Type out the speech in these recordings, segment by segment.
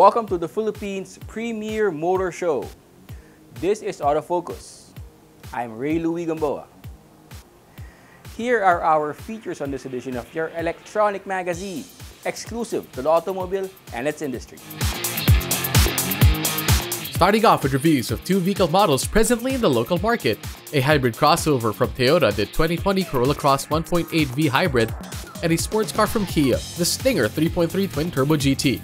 Welcome to the Philippines' premier motor show. This is Autofocus. I'm Ray Louis Gamboa. Here are our features on this edition of your electronic magazine, exclusive to the automobile and its industry. Starting off with reviews of two vehicle models presently in the local market, a hybrid crossover from Toyota, the 2020 Corolla Cross 1.8V Hybrid, and a sports car from Kia, the Stinger 3.3 Twin-Turbo GT.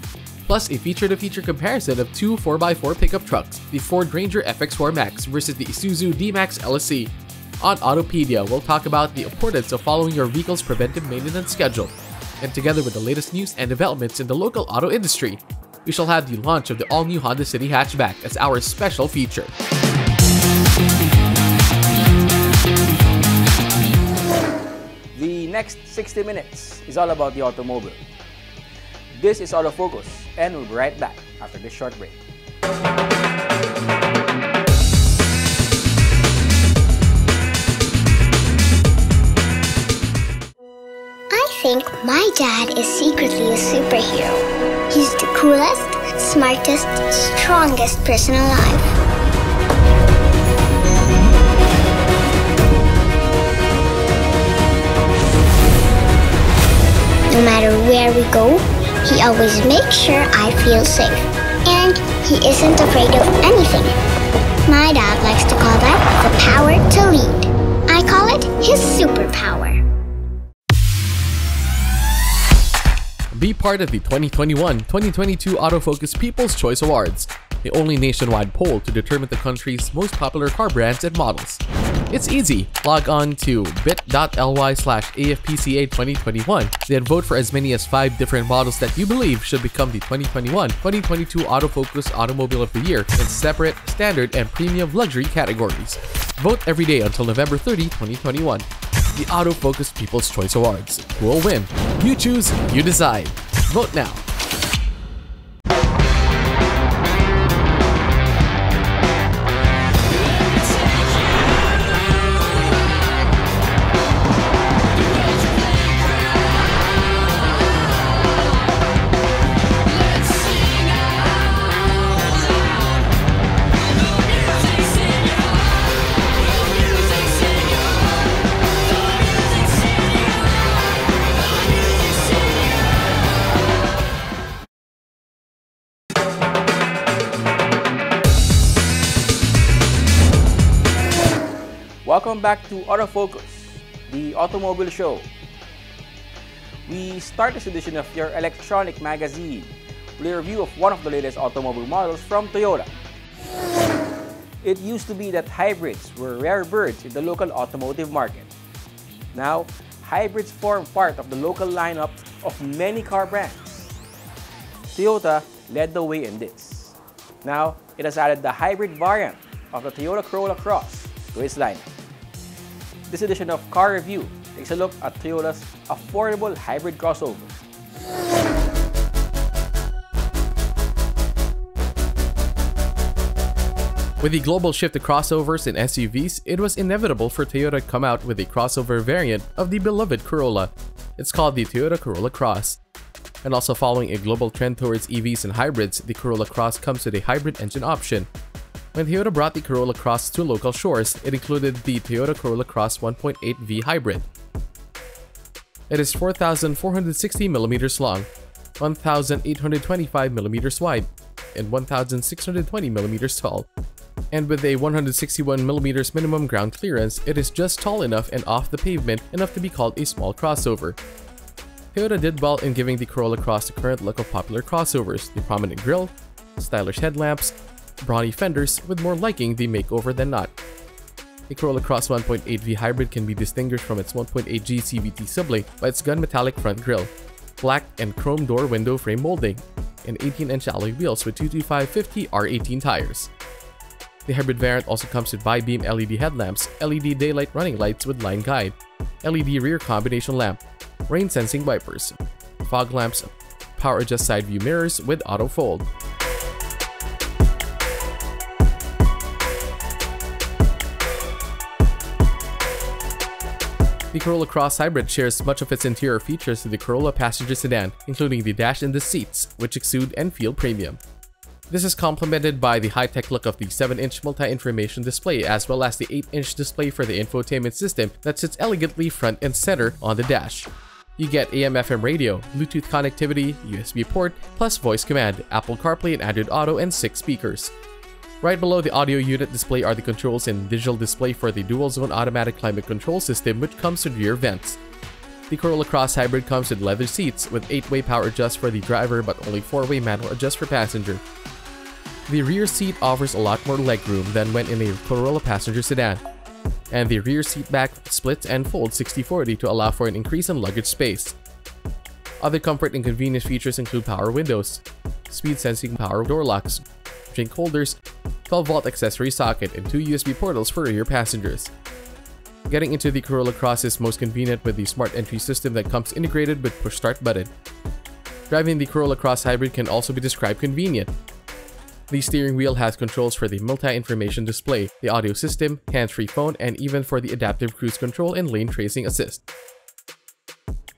Plus a feature-to-feature comparison of two 4x4 pickup trucks, the Ford Ranger FX4 Max versus the Isuzu D-Max LSE. On Autopedia, we'll talk about the importance of following your vehicle's preventive maintenance schedule. And together with the latest news and developments in the local auto industry, we shall have the launch of the all-new Honda City hatchback as our special feature. The next 60 minutes is all about the automobile. This is Autofocus, and we'll be right back after this short break. I think my dad is secretly a superhero. He's the coolest, smartest, strongest person alive. No matter where we go, he always makes sure I feel safe. And he isn't afraid of anything. My dad likes to call that the power to lead. I call it his superpower. Be part of the 2021-2022 Autofocus People's Choice Awards, the only nationwide poll to determine the country's most popular car brands and models. It's easy. Log on to bit.ly/AFPCA2021, then vote for as many as 5 different models that you believe should become the 2021-2022 Autofocus Automobile of the Year in separate, standard, and premium luxury categories. Vote every day until November 30, 2021. The Autofocus People's Choice Awards. Who will win? You choose, you decide. Vote now. Welcome back to Autofocus, the automobile show. We start this edition of your electronic magazine with a review of one of the latest automobile models from Toyota. It used to be that hybrids were rare birds in the local automotive market. Now, hybrids form part of the local lineup of many car brands. Toyota led the way in this. Now, it has added the hybrid variant of the Toyota Corolla Cross to its lineup. This edition of Car Review takes a look at Toyota's affordable hybrid crossover. With the global shift to crossovers and SUVs, it was inevitable for Toyota to come out with a crossover variant of the beloved Corolla. It's called the Toyota Corolla Cross. And also following a global trend towards EVs and hybrids, the Corolla Cross comes with a hybrid engine option. When Toyota brought the Corolla Cross to local shores, it included the Toyota Corolla Cross 1.8V Hybrid. It is 4,460mm long, 1,825mm wide, and 1,620mm tall. And with a 161mm minimum ground clearance, it is just tall enough and off the pavement enough to be called a small crossover. Toyota did well in giving the Corolla Cross the current look of popular crossovers, the prominent grille, stylish headlamps, brawny fenders, with more liking the makeover than not. The Corolla Cross 1.8V Hybrid can be distinguished from its 1.8G CVT sibling by its gun-metallic front grille, black and chrome door window frame molding, and 18-inch alloy wheels with 225/50 R18 tires. The hybrid variant also comes with bi-beam LED headlamps, LED daylight running lights with line guide, LED rear combination lamp, rain-sensing wipers, fog lamps, power adjust side view mirrors with auto fold. The The Corolla Cross Hybrid shares much of its interior features to the Corolla passenger sedan, including the dash and the seats, which exude and feel premium. This is complemented by the high-tech look of the 7-inch multi-information display as well as the 8-inch display for the infotainment system that sits elegantly front and center on the dash. You get AM/FM radio, Bluetooth connectivity, USB port, plus voice command, Apple CarPlay and Android Auto, and 6 speakers. Right below the audio unit display are the controls and digital display for the dual-zone automatic climate control system, which comes with rear vents. The Corolla Cross Hybrid comes with leather seats with 8-way power adjust for the driver but only 4-way manual adjust for passenger. The rear seat offers a lot more legroom than when in a Corolla passenger sedan, and the rear seat back splits and folds 60/40 to allow for an increase in luggage space. Other comfort and convenience features include power windows, speed-sensing power door locks, drink holders, 12-volt accessory socket, and 2 USB portals for rear passengers. Getting into the Corolla Cross is most convenient with the smart entry system that comes integrated with push-start button. Driving the Corolla Cross Hybrid can also be described convenient. The steering wheel has controls for the multi-information display, the audio system, hands-free phone, and even for the adaptive cruise control and lane tracing assist.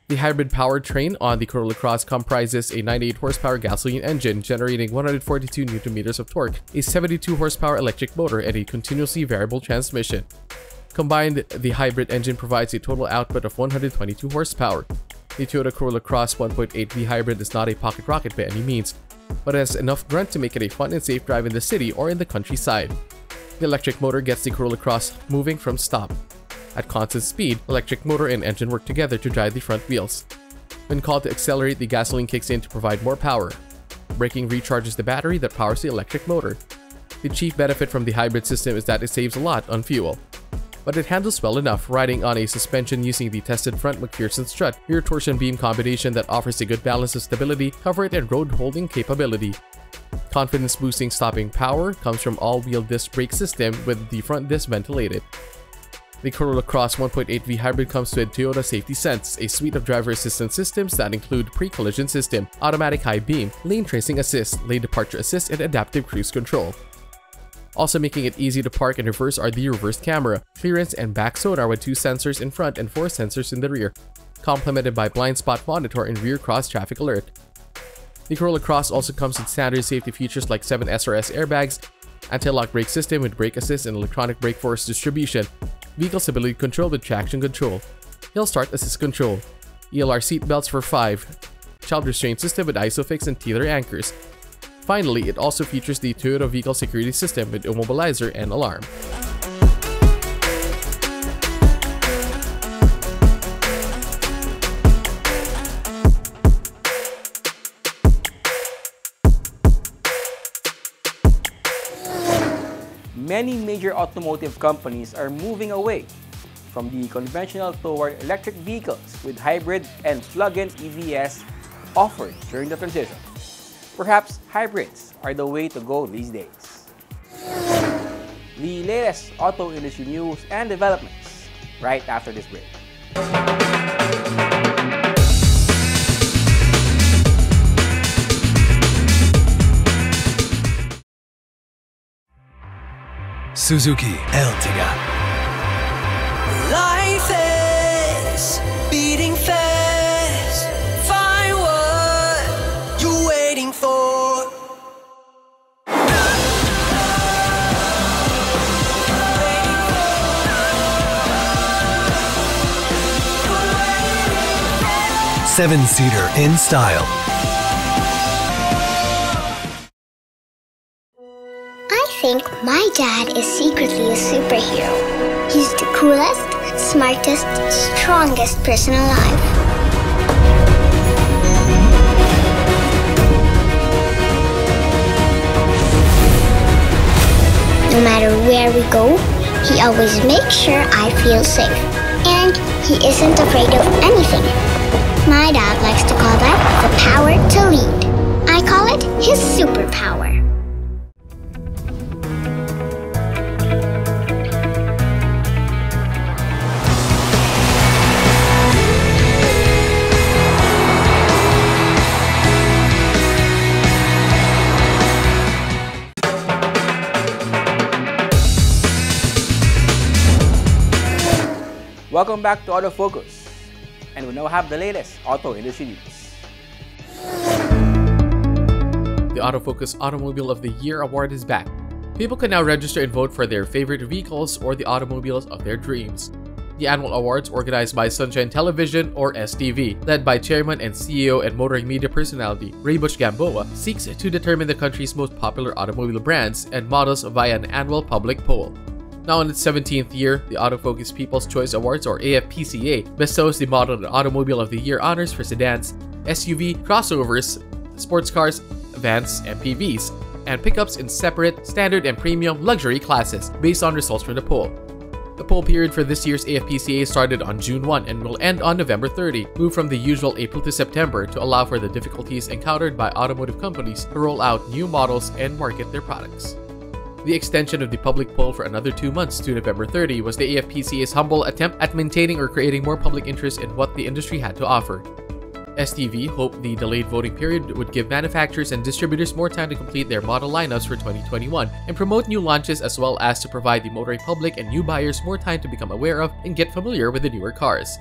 The hybrid powertrain on the Corolla Cross comprises a 98 horsepower gasoline engine generating 142 Nm of torque, a 72 horsepower electric motor, and a continuously variable transmission. Combined, the hybrid engine provides a total output of 122 horsepower. The Toyota Corolla Cross 1.8V hybrid is not a pocket rocket by any means, but has enough grunt to make it a fun and safe drive in the city or in the countryside. The electric motor gets the Corolla Cross moving from stop. At constant speed, electric motor and engine work together to drive the front wheels. When called to accelerate, the gasoline kicks in to provide more power. Braking recharges the battery that powers the electric motor. The chief benefit from the hybrid system is that it saves a lot on fuel, but it handles well enough riding on a suspension using the tested front McPherson strut rear torsion beam combination that offers a good balance of stability, comfort, and road holding capability. Confidence boosting stopping power comes from all-wheel disc brake system with the front disc ventilated. The Corolla Cross 1.8V hybrid comes with Toyota Safety Sense, a suite of driver assistance systems that include pre-collision system, automatic high beam, lane tracing assist, lane departure assist, and adaptive cruise control. Also making it easy to park and reverse are the reverse camera, clearance, and back sonar with 2 sensors in front and 4 sensors in the rear, complemented by blind spot monitor and rear cross traffic alert. The Corolla Cross also comes with standard safety features like 7 SRS airbags, anti-lock brake system with brake assist and electronic brake force distribution, vehicle stability control with traction control, hill start assist control, ELR seat belts for 5, child restraint system with ISOFIX and tether anchors. Finally, it also features the Toyota Vehicle Security System with immobilizer and alarm. Many major automotive companies are moving away from the conventional toward electric vehicles with hybrid and plug-in EVs offered during the transition. Perhaps hybrids are the way to go these days. The latest auto industry news and developments right after this break. Suzuki Ertiga. Life is beating fast. Find what you're waiting for. Seven-seater in style. I think my dad is secretly a superhero. He's the coolest, smartest, strongest person alive. No matter where we go, he always makes sure I feel safe. And he isn't afraid of anything. My dad likes to call that the power to lead. I call it his superpower. Welcome back to Autofocus, and we now have the latest auto industry news. The Autofocus Automobile of the Year award is back. People can now register and vote for their favorite vehicles or the automobiles of their dreams. The annual awards, organized by Sunshine Television or STV, led by Chairman and CEO and motoring media personality Ray Butch Gamboa, seeks to determine the country's most popular automobile brands and models via an annual public poll. Now in its 17th year, the Autofocus People's Choice Awards or AFPCA bestows the Model and Automobile of the Year honors for sedans, SUV, crossovers, sports cars, vans, MPVs, and pickups in separate, standard, and premium luxury classes based on results from the poll. The poll period for this year's AFPCA started on June 1 and will end on November 30, moved from the usual April to September to allow for the difficulties encountered by automotive companies to roll out new models and market their products. The extension of the public poll for another 2 months to November 30 was the AFPCA's humble attempt at maintaining or creating more public interest in what the industry had to offer. STV hoped the delayed voting period would give manufacturers and distributors more time to complete their model lineups for 2021 and promote new launches, as well as to provide the motoring public and new buyers more time to become aware of and get familiar with the newer cars.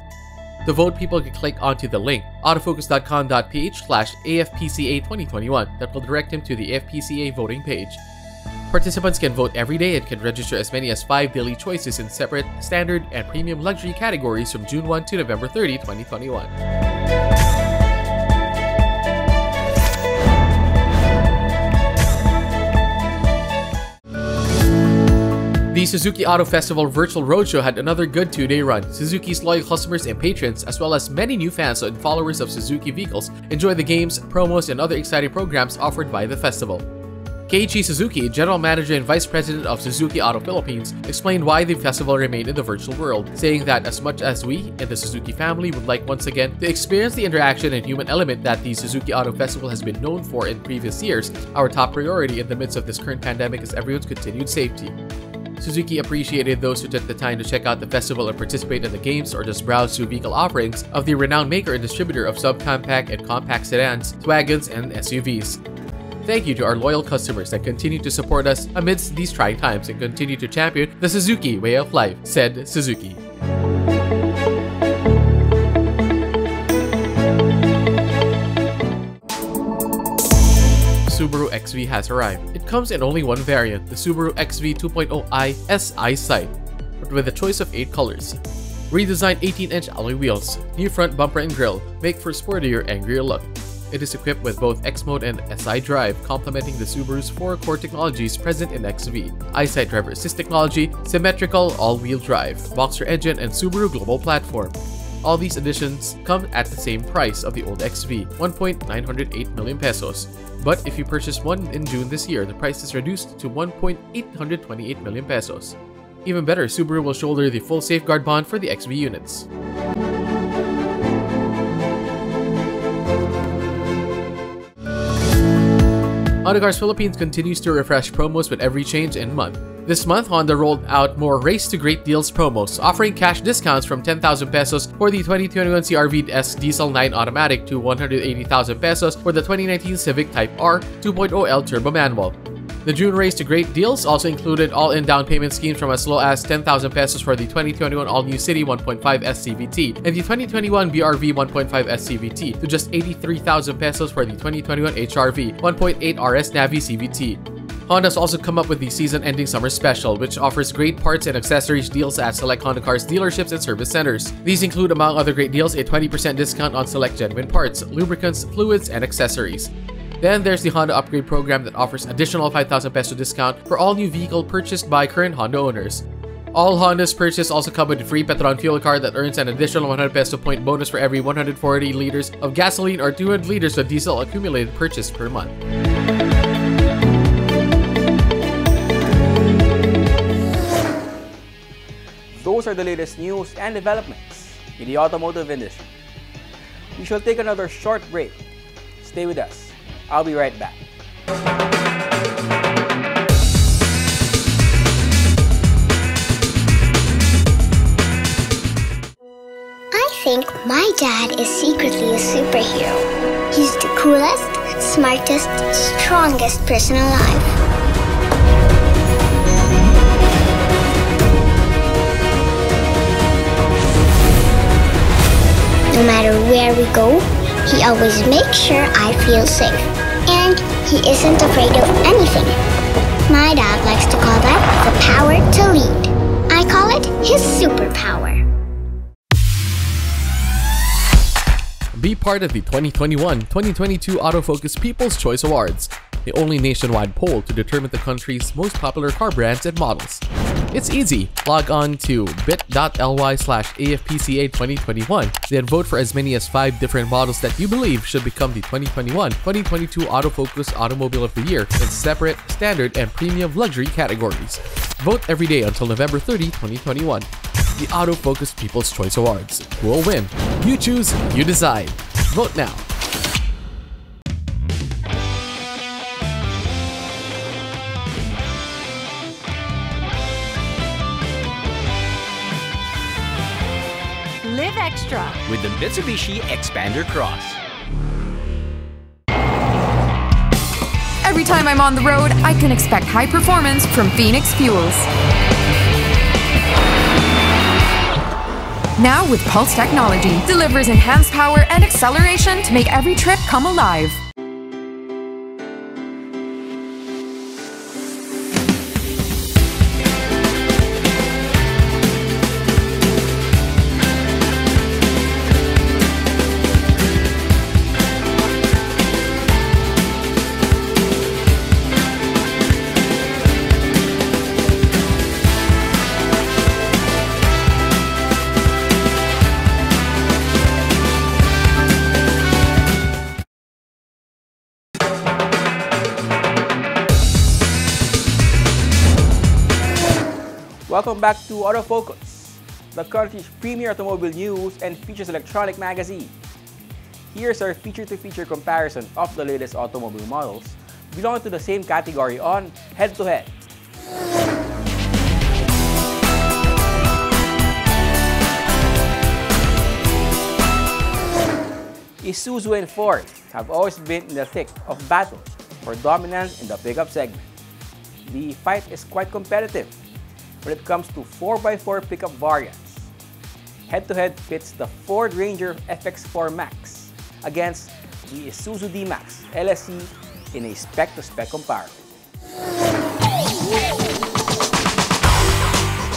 To vote, people can click onto the link autofocus.com.ph/AFPCA 2021 that will direct them to the AFPCA voting page. Participants can vote every day and can register as many as 5 daily choices in separate, standard, and premium luxury categories from June 1 to November 30, 2021. The Suzuki Auto Festival Virtual Roadshow had another good 2-day run. Suzuki's loyal customers and patrons, as well as many new fans and followers of Suzuki vehicles, enjoy the games, promos, and other exciting programs offered by the festival. Keiichi Suzuki, General Manager and Vice President of Suzuki Auto Philippines, explained why the festival remained in the virtual world, saying that as much as we and the Suzuki family would like once again to experience the interaction and human element that the Suzuki Auto Festival has been known for in previous years, our top priority in the midst of this current pandemic is everyone's continued safety. Suzuki appreciated those who took the time to check out the festival and participate in the games or just browse through vehicle offerings of the renowned maker and distributor of subcompact and compact sedans, wagons, and SUVs. Thank you to our loyal customers that continue to support us amidst these trying times and continue to champion the Suzuki way of life, said Suzuki. Subaru XV has arrived. It comes in only one variant, the Subaru XV 2.0i SI Sight, but with a choice of 8 colors. Redesigned 18-inch alloy wheels, new front bumper and grille, make for sportier, angrier look. It is equipped with both X-Mode and SI Drive, complementing the Subaru's 4 core technologies present in XV. EyeSight Driver Assist technology, symmetrical all-wheel drive, Boxer engine, and Subaru Global Platform. All these additions come at the same price of the old XV, 1.908 million pesos. But if you purchase one in June this year, the price is reduced to 1.828 million pesos. Even better, Subaru will shoulder the full safeguard bond for the XV units. Honda Cars Philippines continues to refresh promos with every change in month. This month, Honda rolled out more Race to Great Deals promos, offering cash discounts from 10,000 pesos for the 2021 CR-V-S Diesel 9 Automatic to 180,000 pesos for the 2019 Civic Type R 2.0L Turbo Manual. The June Race to Great Deals also included all-in down payment schemes from as low as 10,000 pesos for the 2021 All-New City 1.5 SCVT and the 2021 BRV 1.5 SCVT to just 83,000 pesos for the 2021 HRV 1.8 RS Navi CVT. Honda's also come up with the season-ending summer special, which offers great parts and accessories deals at select Honda Cars dealerships and service centers. These include, among other great deals, a 20% discount on select genuine parts, lubricants, fluids, and accessories. Then there's the Honda Upgrade program that offers additional 5,000 peso discount for all new vehicle purchased by current Honda owners. All Hondas purchased also come with a free Petron fuel card that earns an additional 100 peso point bonus for every 140 liters of gasoline or 200 liters of diesel accumulated purchase per month. Those are the latest news and developments in the automotive industry. We shall take another short break. Stay with us. I'll be right back. I think my dad is secretly a superhero. He's the coolest, smartest, strongest person alive. No matter where we go, he always makes sure I feel safe. And he isn't afraid of anything. My dad likes to call that the power to lead. I call it his superpower. Be part of the 2021-2022 Autofocus People's Choice Awards, the only nationwide poll to determine the country's most popular car brands and models. It's easy. Log on to bit.ly/AFPCA2021, then vote for as many as 5 different models that you believe should become the 2021-2022 Autofocus Automobile of the Year in separate, standard, and premium luxury categories. Vote every day until November 30, 2021. The Autofocus People's Choice Awards. Who will win? You choose, you decide. Vote now. Live extra with the Mitsubishi Xpander Cross. Every time I'm on the road, I can expect high performance from Phoenix Fuels. Now with Pulse technology, delivers enhanced power and acceleration to make every trip come alive. Welcome back to Autofocus, the country's premier automobile news and features electronic magazine. Here's our feature-to-feature comparison of the latest automobile models belonging to the same category on Head to Head. Isuzu and Ford have always been in the thick of battle for dominance in the pickup segment. The fight is quite competitive when it comes to 4x4 pickup variants. Head-to-head pits the Ford Ranger FX4 Max against the Isuzu D-Max LSE in a spec-to-spec comparison.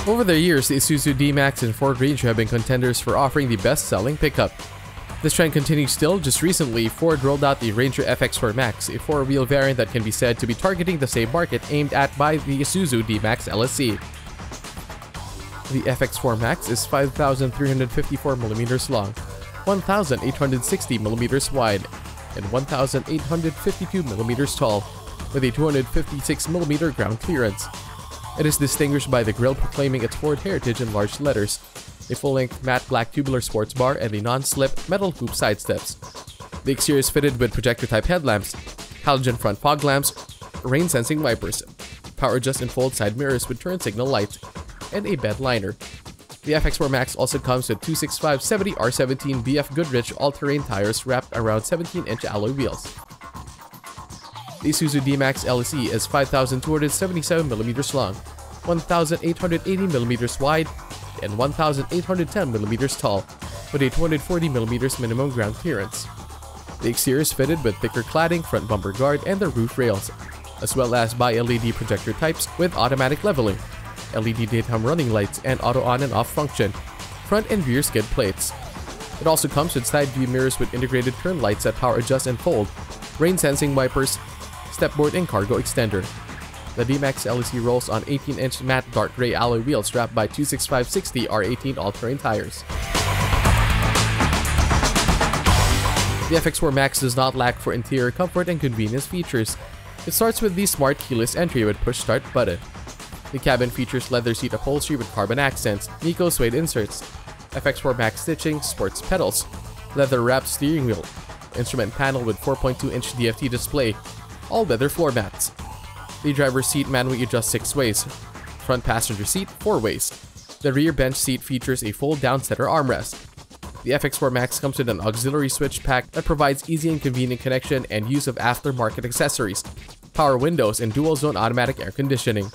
Over the years, the Isuzu D-Max and Ford Ranger have been contenders for offering the best-selling pickup. This trend continues still. Just recently, Ford rolled out the Ranger FX4 Max, a 4-wheel variant that can be said to be targeting the same market aimed at by the Isuzu D-Max LSE. The FX4 Max is 5,354mm long, 1,860mm wide, and 1,852mm tall, with a 256mm ground clearance. It is distinguished by the grille proclaiming its Ford heritage in large letters, a full-length matte black tubular sports bar, and the non-slip metal hoop side steps. The exterior is fitted with projector-type headlamps, halogen front fog lamps, rain-sensing wipers, power adjust and fold side mirrors with turn signal lights, and a bed liner. The FX4 Max also comes with 265/70 R17 BF Goodrich all-terrain tires wrapped around 17-inch alloy wheels. The Isuzu D-Max LSE is 5,277mm long, 1,880mm wide, and 1,810mm tall, with a 240mm minimum ground clearance. The exterior is fitted with thicker cladding, front bumper guard, and the roof rails, as well as bi-LED projector types with automatic leveling, LED daytime running lights, and auto on and off function, front and rear skid plates. It also comes with side view mirrors with integrated turn lights that power adjust and fold, rain sensing wipers, stepboard, and cargo extender. The D-Max LSE rolls on 18-inch matte dark gray alloy wheels strapped by 265/60 R18 all-terrain tires. The FX4 Max does not lack for interior comfort and convenience features. It starts with the smart keyless entry with push start button. The cabin features leather seat upholstery with carbon accents, Nico suede inserts, FX4 Max stitching, sports pedals, leather wrapped steering wheel, instrument panel with 4.2-inch DFT display, all-weather floor mats. The driver's seat manually adjusts 6 ways, front passenger seat 4 ways. The rear bench seat features a fold-down center armrest. The FX4 Max comes with an auxiliary switch pack that provides easy and convenient connection and use of aftermarket accessories, power windows, and dual-zone automatic air conditioning.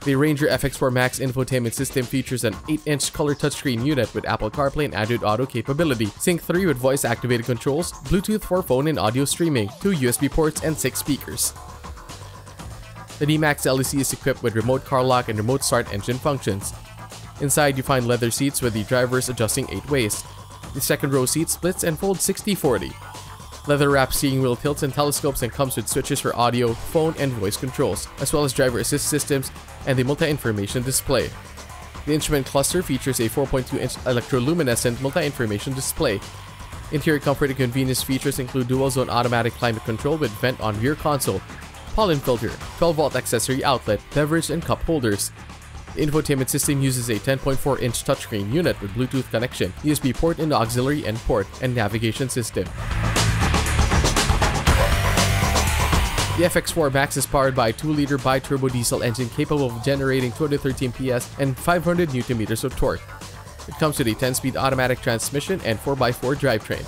The Ranger FX4 Max infotainment system features an 8-inch color touchscreen unit with Apple CarPlay and Android Auto capability, Sync 3 with voice-activated controls, Bluetooth for phone and audio streaming, 2 USB ports, and 6 speakers. The D-Max LEC is equipped with remote car lock and remote start engine functions. Inside, you find leather seats with the drivers adjusting 8 ways. The second row seat splits and folds 60-40. Leather-wrapped steering wheel tilts and telescopes and comes with switches for audio, phone, and voice controls, as well as driver assist systems and the multi-information display. The instrument cluster features a 4.2-inch electroluminescent multi-information display. Interior comfort and convenience features include dual-zone automatic climate control with vent on rear console, pollen filter, 12-volt accessory outlet, beverage and cup holders. The infotainment system uses a 10.4-inch touchscreen unit with Bluetooth connection, USB port and auxiliary end port, and navigation system. The FX4 Max is powered by a 2-liter bi-turbo diesel engine capable of generating 213 PS and 500 Nm of torque. It comes with a 10-speed automatic transmission and 4x4 drivetrain.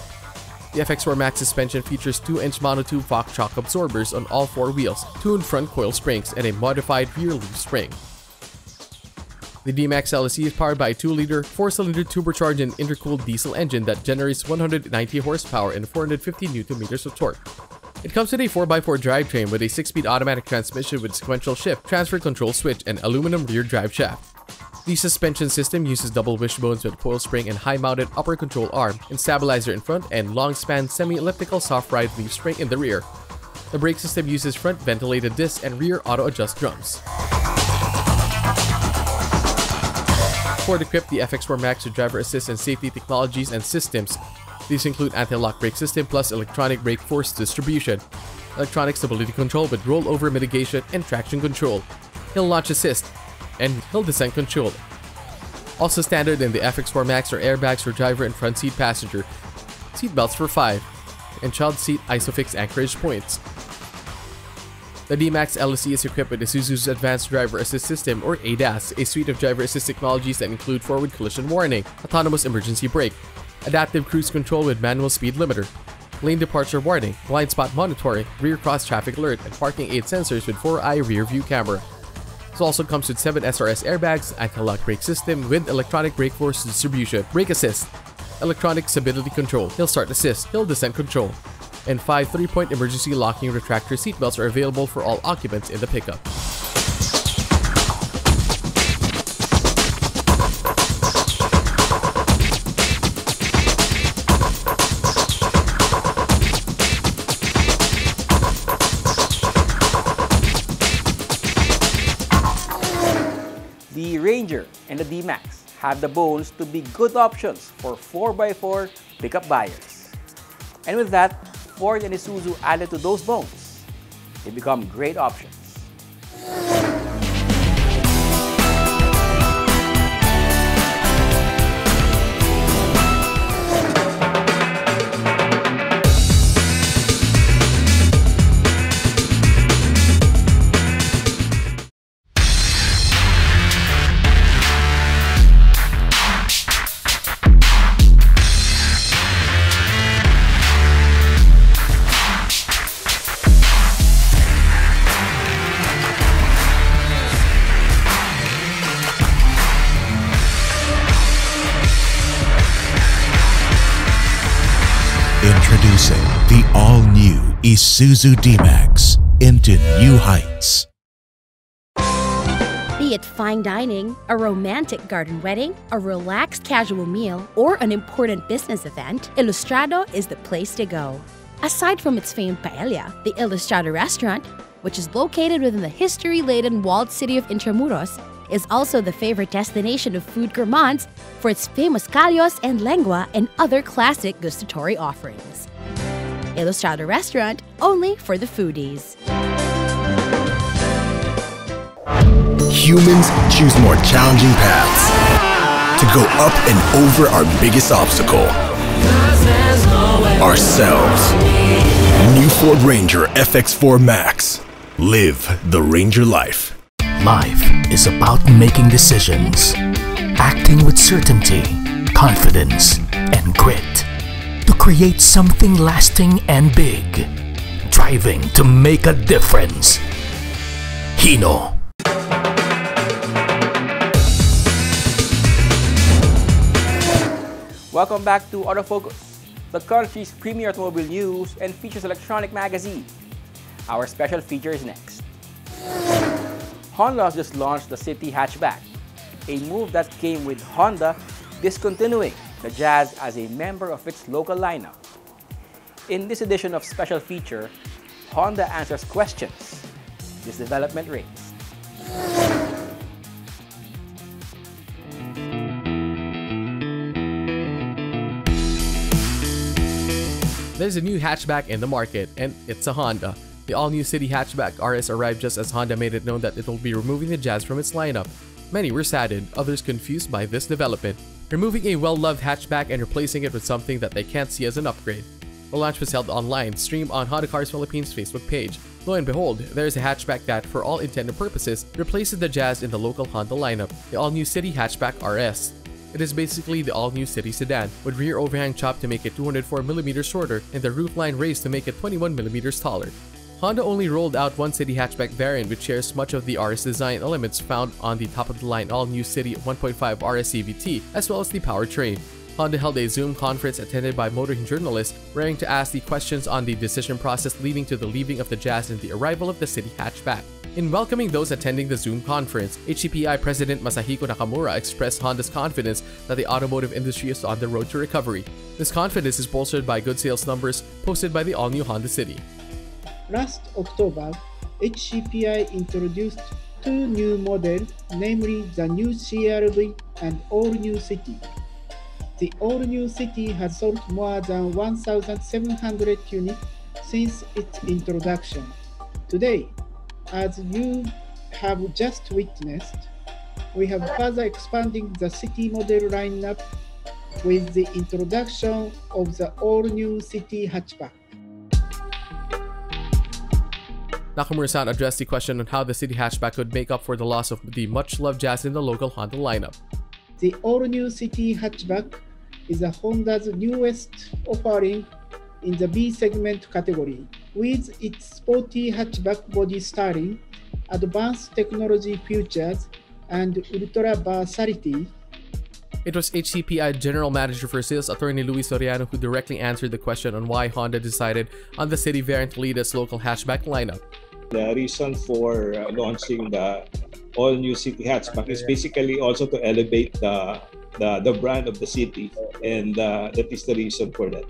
The FX4 Max suspension features 2-inch monotube Fox shock absorbers on all 4 wheels, tuned front coil springs, and a modified rear leaf spring. The D-Max LEC is powered by a 2-liter, 4-cylinder turbocharged and intercooled diesel engine that generates 190 horsepower and 450 Nm of torque. It comes with a 4x4 drivetrain with a 6-speed automatic transmission with sequential shift, transfer control switch, and aluminum rear drive shaft. The suspension system uses double wishbones with coil spring and high-mounted upper control arm, and stabilizer in front and long-span semi-elliptical soft ride leaf spring in the rear. The brake system uses front ventilated discs and rear auto-adjust drums. Ford equipped the FX4 Max with driver assist and safety technologies and systems. These include anti-lock brake system plus electronic brake force distribution, electronic stability control with rollover mitigation and traction control, hill launch assist, and hill descent control. Also standard in the FX4 Max are airbags for driver and front seat passenger, seat belts for 5, and child seat ISOFIX anchorage points. The D-Max LEC is equipped with Isuzu's Advanced Driver Assist System, or ADAS, a suite of driver assist technologies that include forward collision warning, autonomous emergency brake, adaptive cruise control with manual speed limiter, lane departure warning, blind spot monitoring, rear cross traffic alert, and parking aid sensors with 4-eye rear view camera. It also comes with 7 SRS airbags, anti-lock brake system with electronic brake force distribution, brake assist, electronic stability control, hill start assist, hill descent control, and 5 3-point emergency locking retractor seatbelts are available for all occupants in the pickup. The Ranger and the D-Max have the bones to be good options for 4x4 pickup buyers. And with that, Ford and Isuzu added to those bones. They become great options. Introducing the all-new Isuzu D-Max into new heights. Be it fine dining, a romantic garden wedding, a relaxed casual meal, or an important business event, Ilustrado is the place to go. Aside from its famed paella, the Ilustrado restaurant, which is located within the history-laden walled city of Intramuros, is also the favorite destination of food gourmands for its famous callos and lengua and other classic gustatory offerings. Ilustrado Restaurant, only for the foodies. Humans choose more challenging paths to go up and over our biggest obstacle, ourselves. New Ford Ranger FX4 Max. Live the Ranger life. Life is about making decisions, acting with certainty, confidence, and grit to create something lasting and big, driving to make a difference. Hino. Welcome back to Autofocus, the country's premier automobile news and features electronic magazine. Our special feature is next. Honda has just launched the City hatchback, a move that came with Honda discontinuing the Jazz as a member of its local lineup. In this edition of Special Feature, Honda answers questions this development raised. There's a new hatchback in the market, and it's a Honda. The all-new City hatchback RS arrived just as Honda made it known that it will be removing the Jazz from its lineup. Many were saddened, others confused by this development. Removing a well-loved hatchback and replacing it with something that they can't see as an upgrade. The launch was held online, streamed on Honda Cars Philippines Facebook page. Lo and behold, there's a hatchback that, for all intents and purposes, replaces the Jazz in the local Honda lineup, the all-new City hatchback RS. It is basically the all-new City sedan, with rear overhang chopped to make it 204mm shorter and the roofline raised to make it 21mm taller. Honda only rolled out one City hatchback variant which shares much of the RS design elements found on the top-of-the-line all-new City 1.5 RS CVT, as well as the powertrain. Honda held a Zoom conference attended by motoring journalists, raring to ask the questions on the decision process leading to the leaving of the Jazz and the arrival of the City hatchback. In welcoming those attending the Zoom conference, HCPI President Masahiko Nakamura expressed Honda's confidence that the automotive industry is on the road to recovery. This confidence is bolstered by good sales numbers posted by the all-new Honda City. Last October, HCPI introduced two new models, namely the new CR-V and all-new City. The all-new City has sold more than 1,700 units since its introduction. Today, as you have just witnessed, we have further expanding the City model lineup with the introduction of the all-new City hatchback. Nakamura-san addressed the question on how the City hatchback could make up for the loss of the much-loved Jazz in the local Honda lineup. The all-new City hatchback is Honda's newest offering in the B segment category. With its sporty hatchback body styling, advanced technology features, and ultra versatility. It was HCPI General Manager for Sales Attorney Luis Soriano who directly answered the question on why Honda decided on the City variant to lead its local hatchback lineup. The reason for launching the all-new City hatchback is basically also to elevate the brand of the City, and that is the reason for that.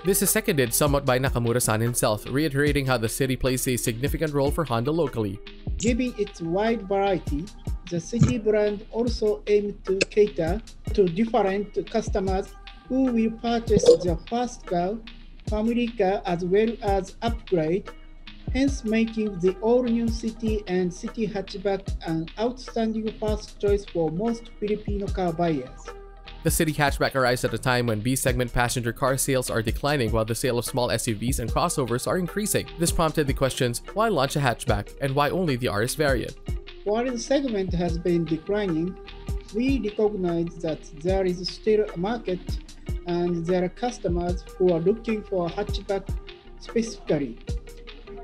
This is seconded somewhat by Nakamura-san himself, reiterating how the City plays a significant role for Honda locally. Given its wide variety, the City brand also aims to cater to different customers who will purchase the first car, family car, as well as upgrade, hence making the all-new City and City hatchback an outstanding first choice for most Filipino car buyers. The City hatchback arrives at a time when B-segment passenger car sales are declining while the sale of small SUVs and crossovers are increasing. This prompted the questions, why launch a hatchback and why only the RS variant? While the segment has been declining, we recognize that there is still a market and there are customers who are looking for a hatchback specifically.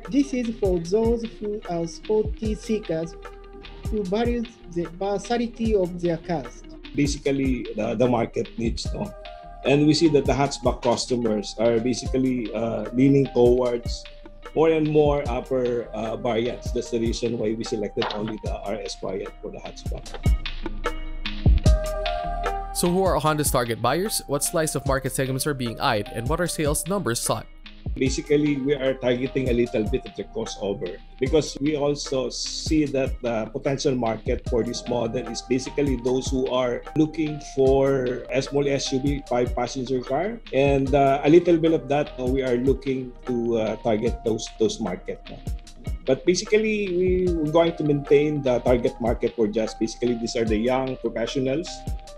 This is for those who are sporty seekers who value the versatility of their cars. Basically, the market needs, no? And we see that the hatchback customers are basically leaning towards more and more upper variants. That's the reason why we selected only the RS variant for the hatchback. So who are Honda's target buyers? What slice of market segments are being eyed? And what are sales numbers sought? Basically, we are targeting a little bit of the crossover because we also see that the potential market for this model is basically those who are looking for a small SUV 5-passenger car, and a little bit of that we are looking to target those market. But basically, we're going to maintain the target market for just basically these are the young professionals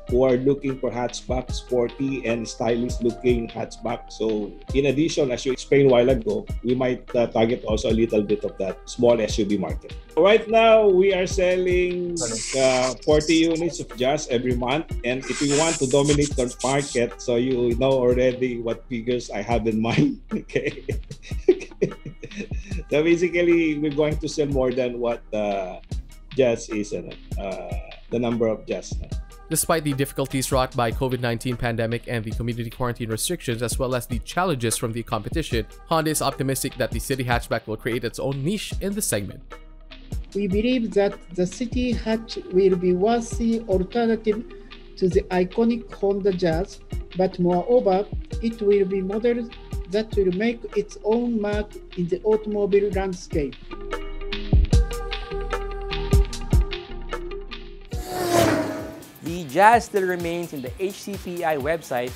who are looking for hatchback, sporty and stylish looking hatchback. So in addition, as you explained a while ago, we might target also a little bit of that small SUV market. Right now, we are selling 40 units of Jazz every month. And if you want to dominate the market, so you know already what figures I have in mind. Okay. So basically, we're going to sell more than what Jazz is, the number of Jazz. Despite the difficulties wrought by COVID-19 pandemic and the community quarantine restrictions, as well as the challenges from the competition, Honda is optimistic that the city hatchback will create its own niche in the segment. We believe that the city hatch will be worthy alternative to the iconic Honda Jazz, but moreover, it will be model that will make its own mark in the automobile landscape. The Jazz still remains in the HCPI website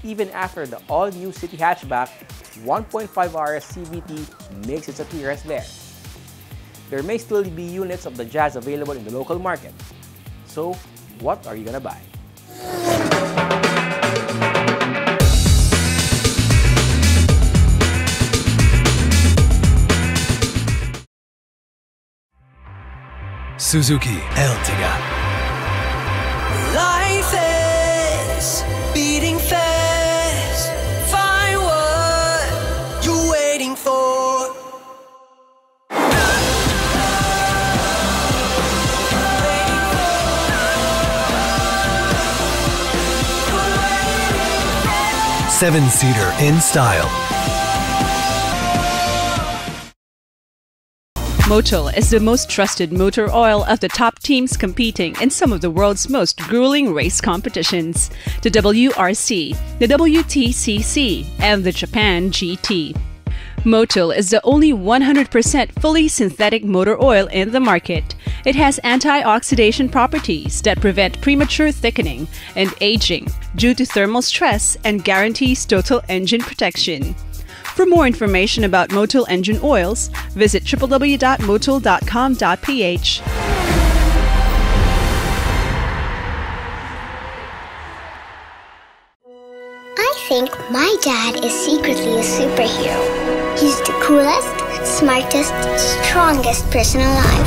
even after the all-new city hatchback 1.5 RS CVT makes its appearance there. There may still be units of the Jazz available in the local market. So, what are you gonna buy? Suzuki Ertiga. Life is beating fast. Find what you're waiting for. Seven-seater in style. Motul is the most trusted motor oil of the top teams competing in some of the world's most grueling race competitions: the WRC, the WTCC, and the Japan GT. Motul is the only 100% fully synthetic motor oil in the market. It has antioxidant properties that prevent premature thickening and aging due to thermal stress and guarantees total engine protection. For more information about Motul engine oils, visit www.motul.com.ph. I think my dad is secretly a superhero. He's the coolest, smartest, strongest person alive.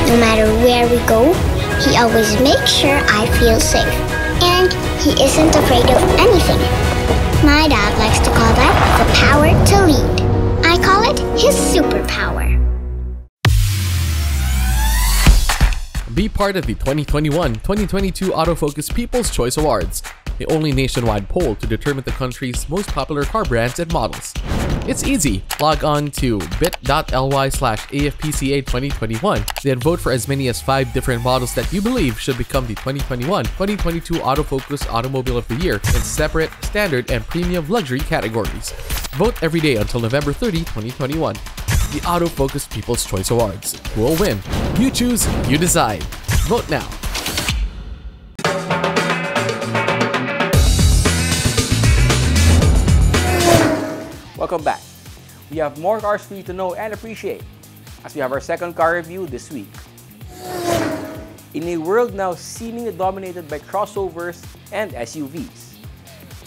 No matter where we go, he always makes sure I feel safe. And he isn't afraid of anything. My dad likes to call that the power to lead. I call it his superpower. Be part of the 2021-2022 Autofocus People's Choice Awards, the only nationwide poll to determine the country's most popular car brands and models. It's easy. Log on to bit.ly/AFPCA2021, then vote for as many as 5 different models that you believe should become the 2021-2022 Autofocus Automobile of the Year in separate, standard, and premium luxury categories. Vote every day until November 30, 2021. The Autofocus People's Choice Awards. Who will win? You choose, you decide. Vote now. Welcome back. We have more cars for you to know and appreciate as we have our second car review this week. In a world now seemingly dominated by crossovers and SUVs,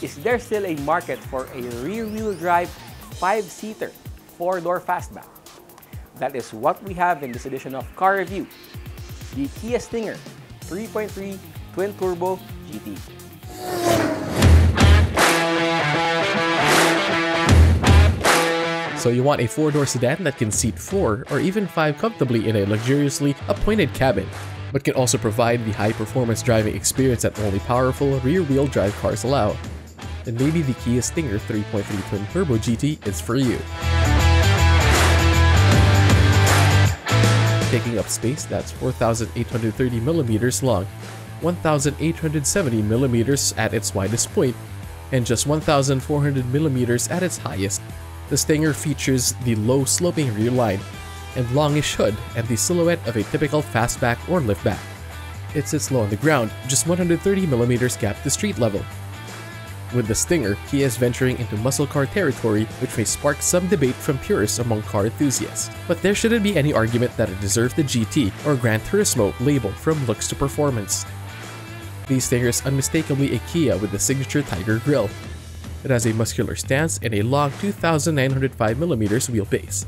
is there still a market for a rear-wheel drive 5-seater 4-door fastback? That is what we have in this edition of Car Review, the Kia Stinger 3.3 Twin-Turbo GT. So you want a 4-door sedan that can seat 4 or even 5 comfortably in a luxuriously appointed cabin, but can also provide the high-performance driving experience that only powerful rear-wheel drive cars allow? Then maybe the Kia Stinger 3.3 Twin-Turbo GT is for you. Taking up space that's 4,830 millimeters long, 1,870 millimeters at its widest point, and just 1,400 millimeters at its highest. The Stinger features the low sloping rear line and longish hood and the silhouette of a typical fastback or liftback. It sits low on the ground, just 130 millimeters gap to street level. With the Stinger, Kia is venturing into muscle car territory, which may spark some debate from purists among car enthusiasts. But there shouldn't be any argument that it deserves the GT or Gran Turismo label from looks to performance. The Stinger is unmistakably a Kia with the signature Tiger grille. It has a muscular stance and a long 2,905mm wheelbase.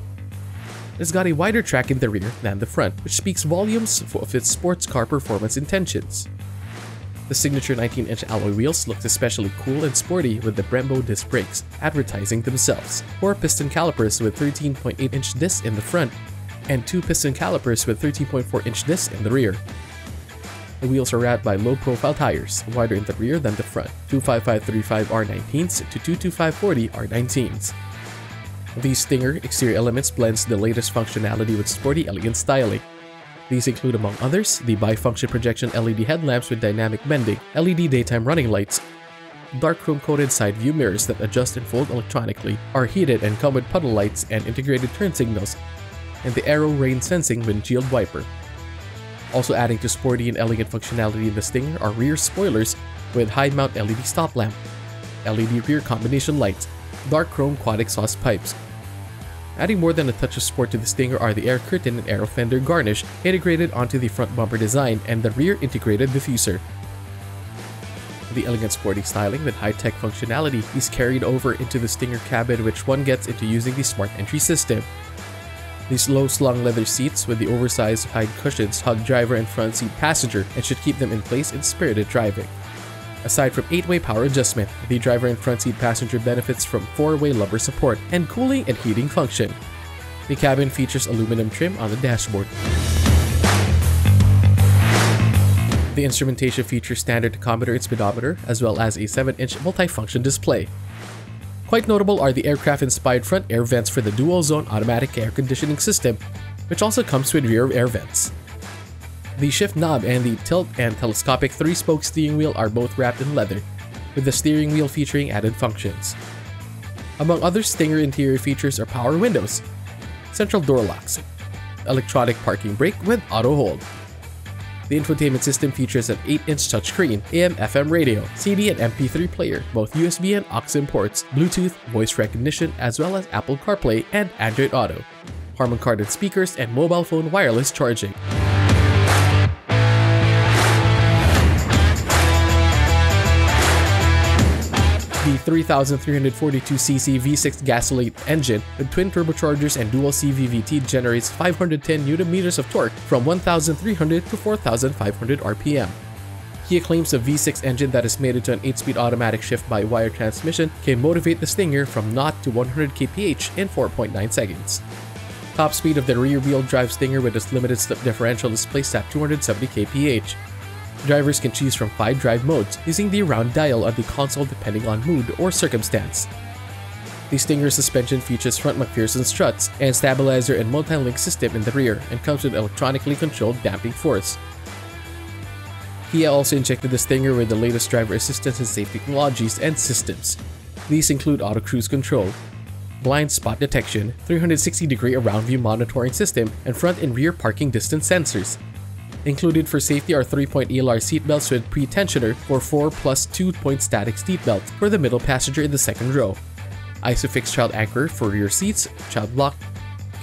It's got a wider track in the rear than the front, which speaks volumes of its sports car performance intentions. The signature 19-inch alloy wheels looked especially cool and sporty with the Brembo disc brakes, advertising themselves. 4 piston calipers with 13.8-inch discs in the front, and 2 piston calipers with 13.4-inch discs in the rear. The wheels are wrapped by low-profile tires, wider in the rear than the front, 255/35 R19s to 225/40 R19s. These Stinger exterior elements blends the latest functionality with sporty, elegant styling. These include, among others, the bifunction projection LED headlamps with dynamic bending, LED daytime running lights, dark chrome-coated side view mirrors that adjust and fold electronically, are heated and come with puddle lights and integrated turn signals, and the Aero rain sensing windshield wiper. Also adding to sporty and elegant functionality in the Stinger are rear spoilers with high-mount LED stop lamp, LED rear combination lights, dark chrome quad exhaust pipes. Adding more than a touch of sport to the Stinger are the air curtain and aero fender garnish integrated onto the front bumper design and the rear integrated diffuser. The elegant sporty styling with high-tech functionality is carried over into the Stinger cabin, which one gets into using the smart entry system. These low-slung leather seats with the oversized hide cushions hug driver and front seat passenger and should keep them in place in spirited driving. Aside from 8-way power adjustment, the driver and front seat passenger benefits from 4-way lumbar support and cooling and heating function. The cabin features aluminum trim on the dashboard. The instrumentation features standard tachometer and speedometer, as well as a 7-inch multifunction display. Quite notable are the aircraft-inspired front air vents for the dual-zone automatic air conditioning system, which also comes with rear air vents. The shift knob and the tilt and telescopic 3-spoke steering wheel are both wrapped in leather, with the steering wheel featuring added functions. Among other Stinger interior features are power windows, central door locks, electronic parking brake with auto hold. The infotainment system features an 8-inch touchscreen, AM/FM radio, CD and MP3 player, both USB and aux ports, Bluetooth, voice recognition, as well as Apple CarPlay and Android Auto, Harman Kardon speakers, and mobile phone wireless charging. The 3,342cc V6 gasoline engine with twin turbochargers and dual CVVT generates 510 Nm of torque from 1,300 to 4,500 RPM. Kia claims a V6 engine that is mated to an 8-speed automatic shift-by-wire transmission can motivate the Stinger from 0 to 100 kph in 4.9 seconds. Top speed of the rear-wheel drive Stinger with its limited slip differential is placed at 270 kph. Drivers can choose from 5 drive modes using the round dial on the console depending on mood or circumstance. The Stinger suspension features front McPherson struts and stabilizer and multi-link system in the rear and comes with electronically controlled damping force. Kia also injected the Stinger with the latest driver assistance and safety technologies and systems. These include auto cruise control, blind spot detection, 360-degree around view monitoring system, and front and rear parking distance sensors. Included for safety are 3-point ELR seatbelts with pre-tensioner or 4 plus 2-point static seatbelts for the middle passenger in the second row, ISOFIX child anchor for rear seats, child lock,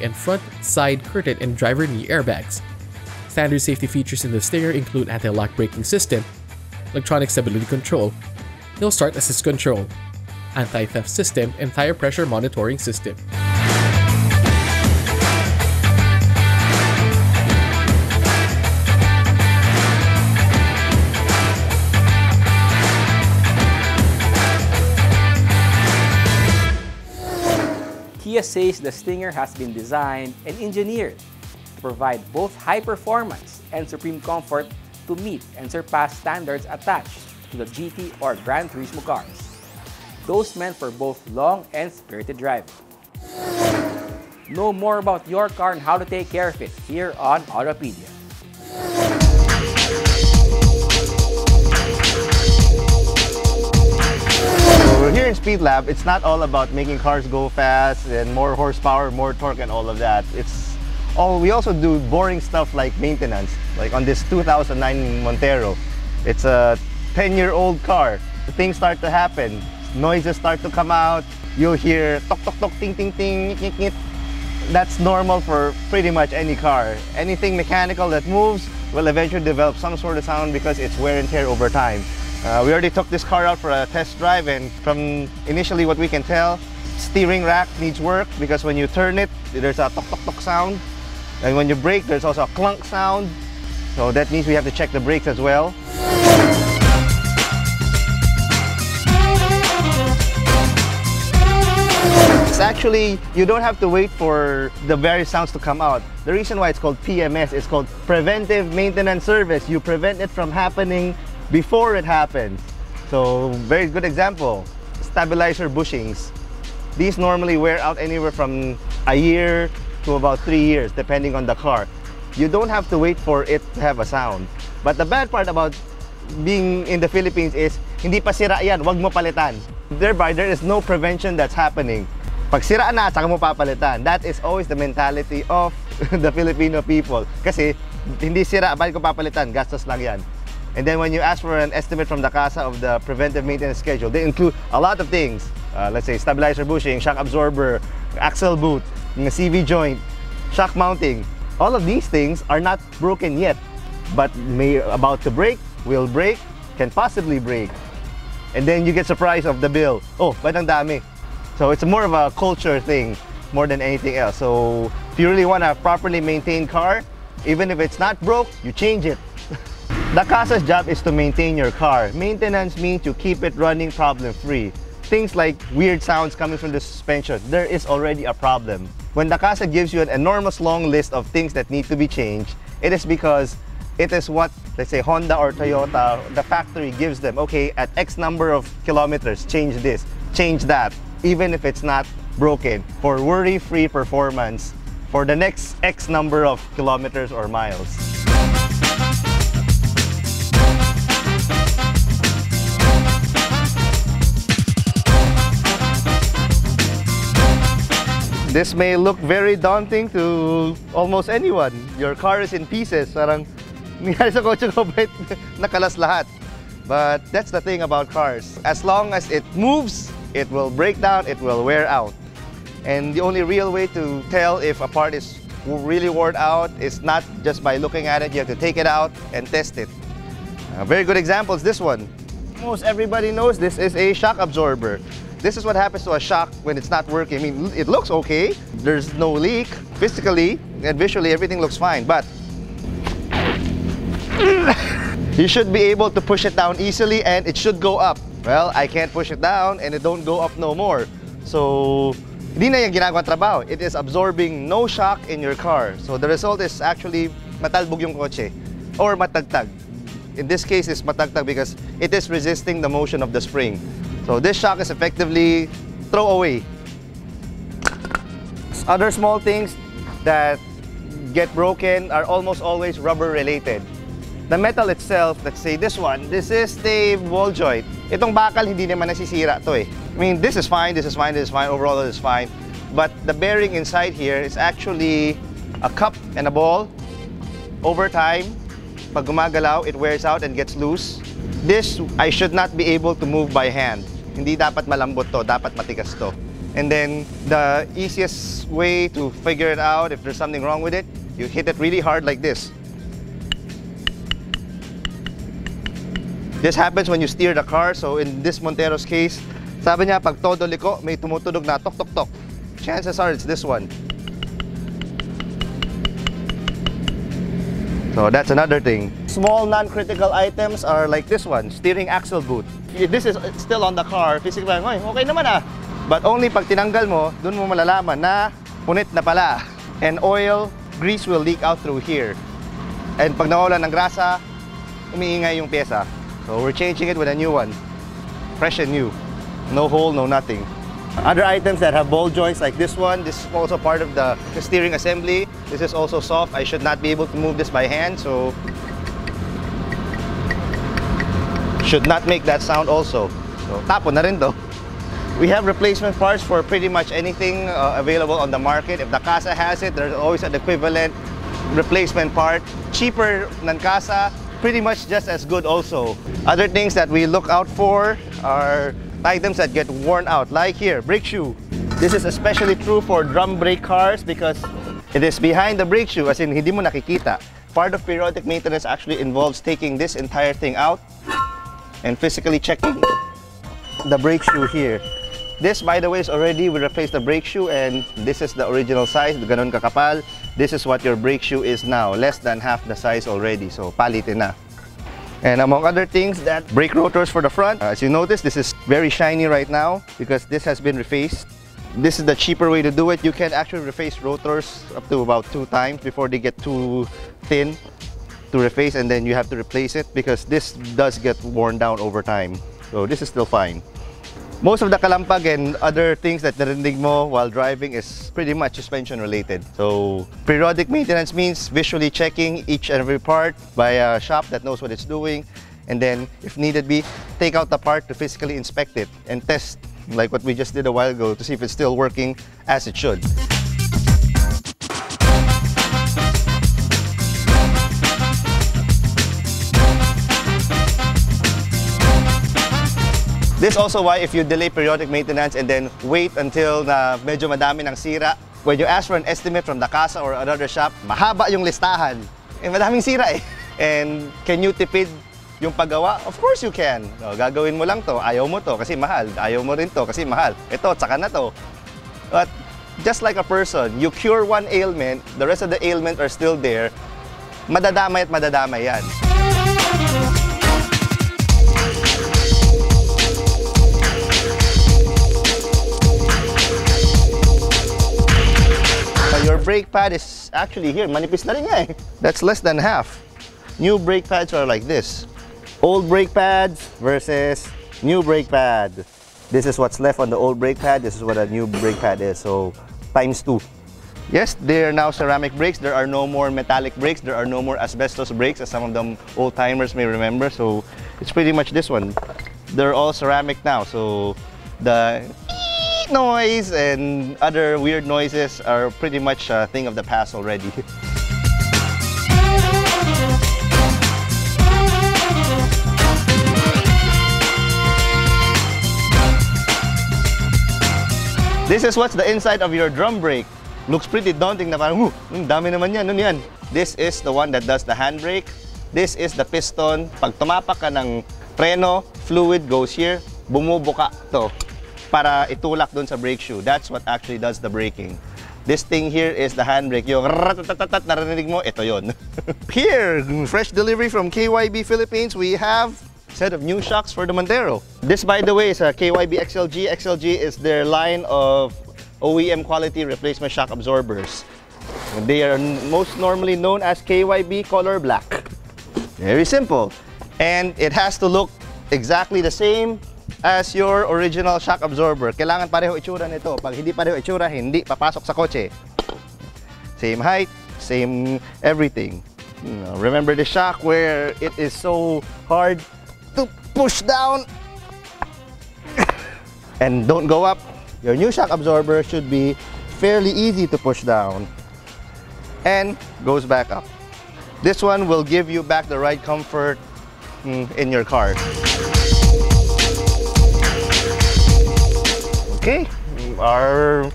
and front, side, curtain, and driver knee airbags. Standard safety features in the Stinger include anti-lock braking system, electronic stability control, hill start assist control, anti-theft system, and tire pressure monitoring system. Kia says the Stinger has been designed and engineered to provide both high performance and supreme comfort to meet and surpass standards attached to the GT or Gran Turismo cars, those meant for both long and spirited driving. Know more about your car and how to take care of it here on Autopedia. Here in Speed Lab, it's not all about making cars go fast and more horsepower, more torque, and all of that. We also do boring stuff like maintenance. Like on this 2009 Montero, it's a 10-year-old car. Things start to happen. Noises start to come out. You'll hear tok tok tok, ting ting ting, nyik nyik. That's normal for pretty much any car. Anything mechanical that moves will eventually develop some sort of sound because it's wear and tear over time. We already took this car out for a test drive, and from initially what we can tell, steering rack needs work because when you turn it, there's a tok tok tok sound. And when you brake, there's also a clunk sound. So that means we have to check the brakes as well. It's actually, you don't have to wait for the various sounds to come out. The reason why it's called PMS is called Preventive Maintenance Service. You prevent it from happening before it happens. So, very good example, stabilizer bushings. These normally wear out anywhere from a year to about 3 years, depending on the car. You don't have to wait for it to have a sound. But the bad part about being in the Philippines is, hindi pa sira yan, wag mo palitan. Thereby, there is no prevention that's happening. Pag sira na, saka mo papalitan. That is always the mentality of the Filipino people. Kasi, hindi sira, bakit ko papalitan? Gastos lang yan. And then when you ask for an estimate from the CASA of the preventive maintenance schedule, they include a lot of things. Let's say stabilizer bushing, shock absorber, axle boot, CV joint, shock mounting. All of these things are not broken yet, but about to break, will break, can possibly break. And then you get surprised of the bill. Oh, ba't ang dami? So it's more of a culture thing more than anything else. So if you really want a properly maintained car, even if it's not broke, you change it. The CASA's job is to maintain your car. Maintenance means you keep it running problem-free. Things like weird sounds coming from the suspension, there is already a problem. When the CASA gives you an enormous long list of things that need to be changed, it is because it is what, let's say, Honda or Toyota, the factory gives them. Okay, at X number of kilometers, change this, change that, even if it's not broken, for worry-free performance for the next X number of kilometers or miles. This may look very daunting to almost anyone. Your car is in pieces. Parang nangyari sa kotse ko, nakalas lahat. But that's the thing about cars. As long as it moves, it will break down, it will wear out. And the only real way to tell if a part is really worn out is not just by looking at it. You have to take it out and test it. A very good example is this one. Most everybody knows this is a shock absorber. This is what happens to a shock when it's not working. I mean, it looks okay. There's no leak. Physically and visually, everything looks fine. But you should be able to push it down easily and it should go up. Well, I can't push it down and it don't go up no more. So, hindi na yung ginagawang trabaho. It is absorbing no shock in your car. So the result is actually matalbog yung kotse or matagtag. In this case, it's matagtag because it is resisting the motion of the spring. So this shock is effectively throw away. Other small things that get broken are almost always rubber related. The metal itself, let's say this one, this is the ball joint. Itong bakal hindi naman nasisira to eh. I mean, this is fine, this is fine, this is fine, overall this is fine. But the bearing inside here is actually a cup and a ball. Over time, pag gumagalaw, it wears out and gets loose. This, I should not be able to move by hand. Hindi dapat malambot to, dapat matigas to. And then, the easiest way to figure it out, if there's something wrong with it, you hit it really hard like this. This happens when you steer the car, so in this Montero's case, sabi niya, pag todo liko, may tumutunog na tok tok tok. Chances are it's this one. So that's another thing. Small non-critical items are like this one, steering axle boot. If this is still on the car, physically, okay naman ah. But only pag tinanggal mo, dun mo malalaman na punit na pala. And oil, grease will leak out through here. And pag nawala ng grasa, umiingay yung pyesa. So we're changing it with a new one. Fresh and new. No hole, no nothing. Other items that have ball joints like this one, this is also part of the steering assembly. This is also soft. I should not be able to move this by hand, so should not make that sound also. So tapon na rin to. We have replacement parts for pretty much anything available on the market. If the CASA has it, there's always an equivalent replacement part. Cheaper than CASA, pretty much just as good also. Other things that we look out for are items that get worn out, like here, brake shoe. This is especially true for drum brake cars because it is behind the brake shoe, as in hindi mo nakikita. Part of periodic maintenance actually involves taking this entire thing out and physically checking the brake shoe here. This, by the way, is already, we replaced the brake shoe and this is the original size, ganon kakapal. This is what your brake shoe is now, less than half the size already, so palitin na. And among other things, that brake rotors for the front. As you notice, this is very shiny right now because this has been refaced. This is the cheaper way to do it. You can actually reface rotors up to about 2 times before they get too thin to reface, and then you have to replace it because this does get worn down over time. So this is still fine. Most of the kalampag and other things that narinig mo while driving is pretty much suspension related. So periodic maintenance means visually checking each and every part by a shop that knows what it's doing, and then if needed be, take out the part to physically inspect it and test, like what we just did a while ago, to see if it's still working as it should. This is also why if you delay periodic maintenance and then wait until na medyo madami ng sira, when you ask for an estimate from the casa or another shop, mahaba yung listahan. Eh, madaming sira eh. And can you tipid yung paggawa? Of course you can. No, gagawin mo lang to, ayaw mo to kasi mahal. Ayaw mo rin to kasi mahal. Ito, tsaka na to. But just like a person, you cure one ailment, the rest of the ailments are still there. Madadamay at madadamay yan. Your brake pad is actually here. Manipis na rin nga eh. That's less than half. New brake pads are like this. Old brake pads versus new brake pad. This is what's left on the old brake pad. This is what a new brake pad is. So times 2. Yes, they are now ceramic brakes. There are no more metallic brakes. There are no more asbestos brakes, as some of them old timers may remember. So it's pretty much this one. They're all ceramic now. So the noise and other weird noises are pretty much a thing of the past already. This is what's the inside of your drum brake. Looks pretty daunting na parang, dami naman yan, yan. This is the one that does the handbrake. This is the piston. Pag tumapak ka ng preno, fluid goes here, bumubuka to para itulak dun sa brake shoe. That's what actually does the braking. This thing here is the handbrake. Yung ratatatat narinig mo, ito yon. Here, fresh delivery from KYB Philippines, we have a set of new shocks for the Montero. This, by the way, is a KYB XLG. XLG is their line of OEM quality replacement shock absorbers. They are most normally known as KYB Color Black. Very simple. And it has to look exactly the same as your original shock absorber. Kailangan pareho itsura nito. Pag hindi pareho itsura, hindi papasok sa kotse. Same height, same everything. Remember the shock where it is so hard to push down and don't go up? Your new shock absorber should be fairly easy to push down and goes back up. This one will give you back the ride comfort in your car. Okay, our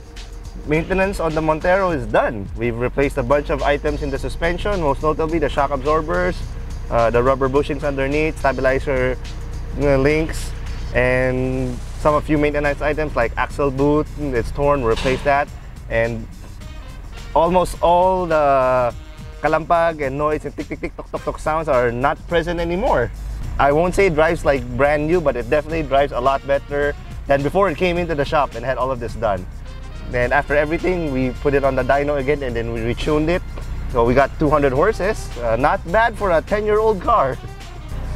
maintenance on the Montero is done. We've replaced a bunch of items in the suspension, most notably the shock absorbers, the rubber bushings underneath, stabilizer links, and a few maintenance items like axle boot. It's torn, we replaced that, and almost all the kalampag and noise and tick tick tick tok tok tok sounds are not present anymore. I won't say it drives like brand new, but it definitely drives a lot better than before it came into the shop and had all of this done. Then after everything, we put it on the dyno again and then we retuned it. So we got 200 horses. Not bad for a 10-year-old car.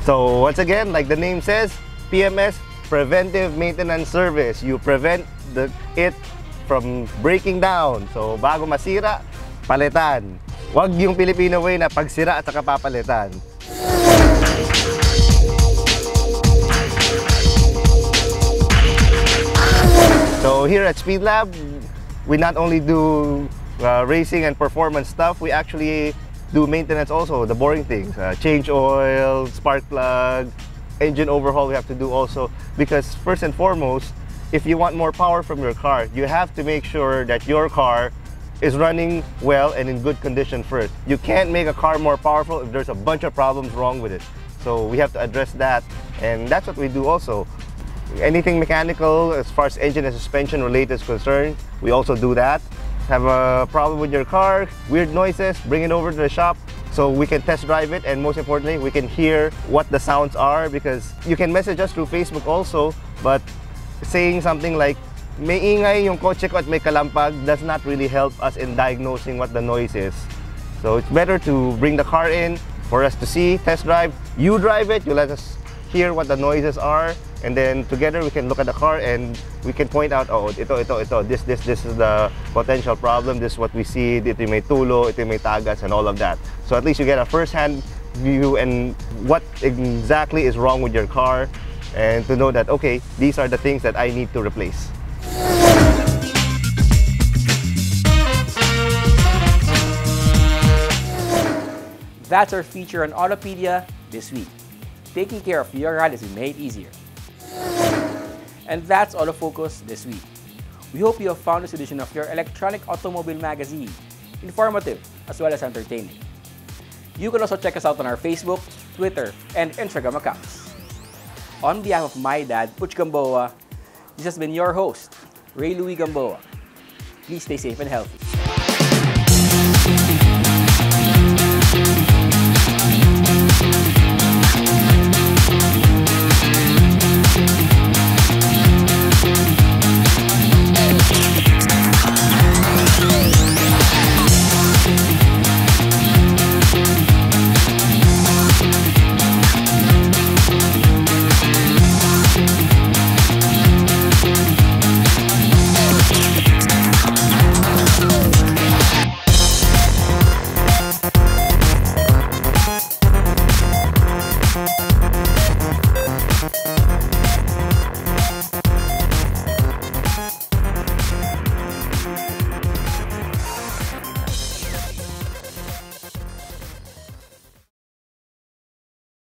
So once again, like the name says, PMS, Preventive Maintenance Service. You prevent it from breaking down. So bago masira, palitan. Wag yung Filipino way na pagsira at saka papalitan. So here at Speed Lab, we not only do racing and performance stuff, we actually do maintenance also, the boring things. Change oil, spark plug, engine overhaul we have to do also. Because first and foremost, if you want more power from your car, you have to make sure that your car is running well and in good condition first. You can't make a car more powerful if there's a bunch of problems wrong with it. So we have to address that, and that's what we do also. Anything mechanical as far as engine and suspension related is concerned, we also do that. Have a problem with your car, weird noises, bring it over to the shop so we can test drive it, and most importantly, we can hear what the sounds are, because you can message us through Facebook also, but saying something like, may ingay yung kotse ko at may kalampag does not really help us in diagnosing what the noise is. So it's better to bring the car in for us to see, test drive. You drive it, you let us hear what the noises are, and then together we can look at the car and we can point out, oh, ito, this is the potential problem, this is what we see, ito may tulo, ito may tagas, and all of that. So at least you get a first-hand view and what exactly is wrong with your car, and to know that, okay, these are the things that I need to replace. That's our feature on Autopedia this week. Taking care of your ride is made easier. And that's Autofocus this week. We hope you have found this edition of your electronic automobile magazine informative as well as entertaining. You can also check us out on our Facebook, Twitter, and Instagram accounts. On behalf of my dad, Puch Gamboa, this has been your host, Ray Louis Gamboa. Please stay safe and healthy.